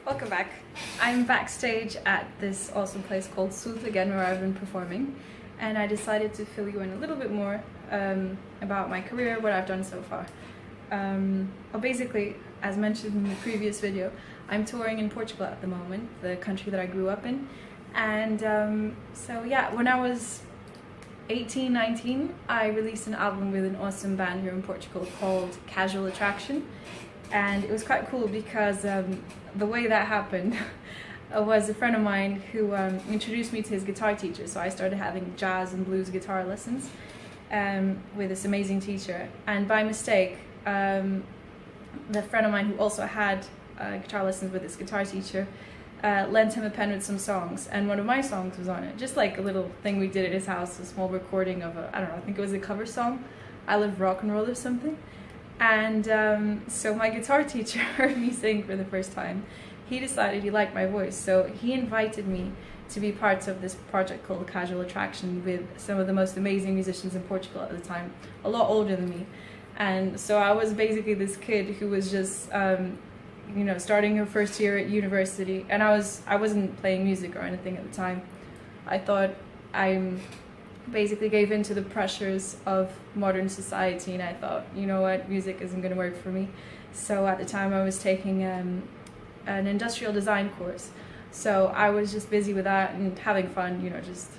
Welcome back. I'm backstage at this awesome place called Sooth again, where I've been performing, and I decided to fill you in a little bit more about my career, what I've done so far. Well, basically, as mentioned in the previous video, I'm touring in Portugal at the moment, the country that I grew up in, and so yeah, when I was 18, 19, I released an album with an awesome band here in Portugal called Casual Attraction. And it was quite cool because the way that happened was a friend of mine who introduced me to his guitar teacher. So I started having jazz and blues guitar lessons with this amazing teacher. And by mistake, the friend of mine who also had guitar lessons with this guitar teacher lent him a pen with some songs, and one of my songs was on it. Just like a little thing we did at his house, a small recording of I don't know, I think it was a cover song, I Love Rock and Roll or something. And so my guitar teacher heard me sing for the first time. He decided he liked my voice, so he invited me to be part of this project called Casual Attraction with some of the most amazing musicians in Portugal at the time, a lot older than me. And so I was basically this kid who was just starting her first year at university, and I wasn't playing music or anything at the time. I thought I basically gave in to the pressures of modern society, and I thought, you know what, music isn't going to work for me. So at the time I was taking an industrial design course, so I was just busy with that and having fun, just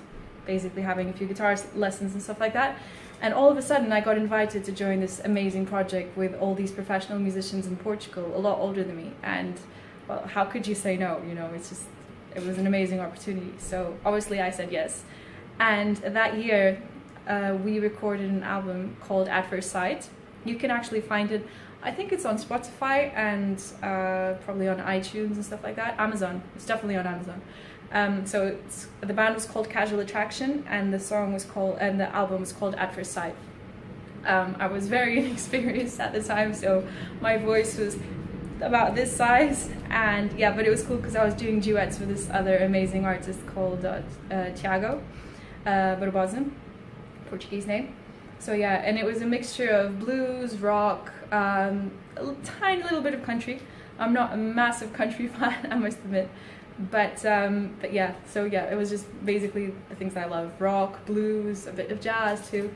basically having a few guitar lessons and stuff like that. And all of a sudden I got invited to join this amazing project with all these professional musicians in Portugal, a lot older than me, and well, how could you say no? It was an amazing opportunity, so obviously I said yes. And that year, we recorded an album called At First Sight. You can actually find it, I think it's on Spotify and probably on iTunes and stuff like that. Amazon, it's definitely on Amazon. So the band was called Casual Attraction, and the album was called At First Sight. I was very inexperienced at the time, so my voice was about this size, and yeah, but it was cool because I was doing duets with this other amazing artist called Tiago Barbosa, Portuguese name. So yeah, and it was a mixture of blues, rock, a tiny little bit of country. I'm not a massive country fan, I must admit, but yeah, so yeah, it was just basically the things I love: rock, blues, a bit of jazz too,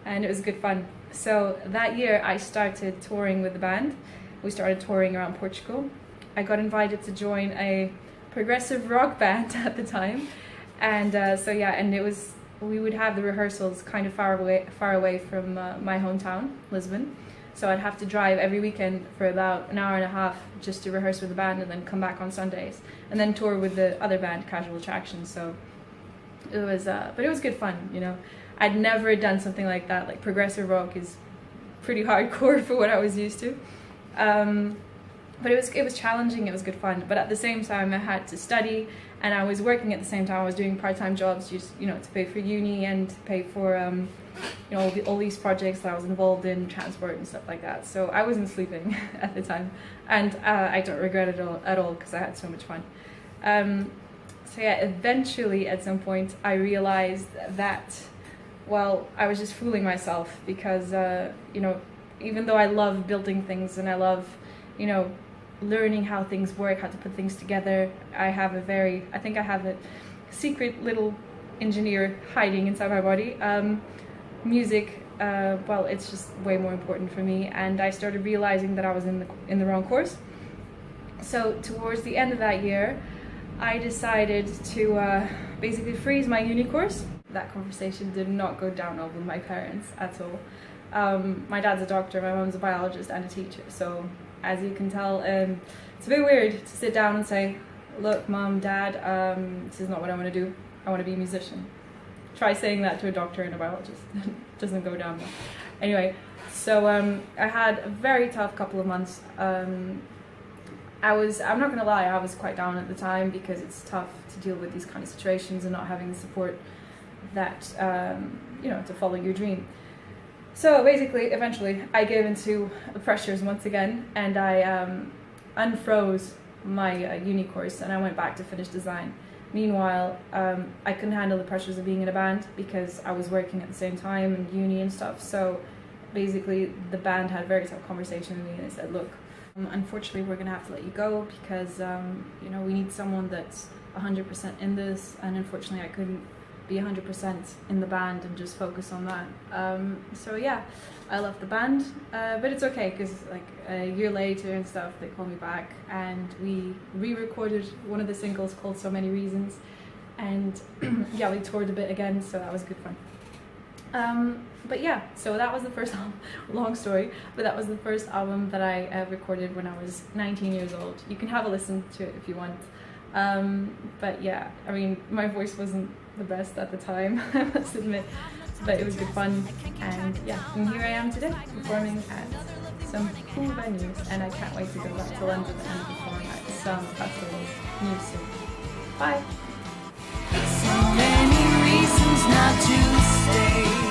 and it was good fun. So that year I started touring with the band. We started touring around Portugal. I got invited to join a progressive rock band at the time. And so yeah, and we would have the rehearsals kind of far away from my hometown, Lisbon. So I'd have to drive every weekend for about an hour and a half just to rehearse with the band, and then come back on Sundays, and then tour with the other band, Casual Attraction. So it was, but it was good fun, I'd never done something like that. Like, progressive rock is pretty hardcore for what I was used to. But it was challenging, it was good fun, but at the same time I had to study, and I was working at the same time. I was doing part-time jobs just to pay for uni and to pay for all these projects that I was involved in, transport and stuff like that. So I wasn't sleeping at the time, and I don't regret it at all because I had so much fun. So yeah, eventually at some point I realized that, well, I was just fooling myself because even though I love building things and I love learning how things work, how to put things together, I think I have a secret little engineer hiding inside my body. Music, well, it's just way more important for me, and I started realizing that I was in the wrong course. So towards the end of that year, I decided to basically freeze my uni course. That conversation did not go down well with my parents at all. My dad's a doctor, my mom's a biologist and a teacher, so as you can tell, it's a bit weird to sit down and say, look, Mom, Dad, this is not what I want to do. I want to be a musician. Try saying that to a doctor and a biologist. It doesn't go down well. Anyway, so I had a very tough couple of months. I'm not going to lie, I was quite down at the time because it's tough to deal with these kind of situations and not having the support that, to follow your dream. So basically, eventually, I gave into the pressures once again, and I unfroze my uni course, and I went back to finish design. Meanwhile, I couldn't handle the pressures of being in a band because I was working at the same time and uni and stuff. So basically, the band had a very tough conversation with me, and they said, look, Unfortunately, we're gonna have to let you go because you know, we need someone that's 100% in this, and unfortunately I couldn't be 100% in the band and just focus on that. So yeah, I left the band, but it's okay because like a year later and stuff, they called me back and we re-recorded one of the singles called So Many Reasons, and yeah, we toured a bit again, so that was good fun. But yeah, so that was the first album, long story, but that was the first album that I recorded when I was 19 years old. You can have a listen to it if you want. But yeah, I mean, my voice wasn't the best at the time, I must admit, but it was good fun. And yeah, and here I am today, performing at some cool venues, and I can't wait to go back to London and perform at some festivals new soon. Bye! So many reasons not to stay.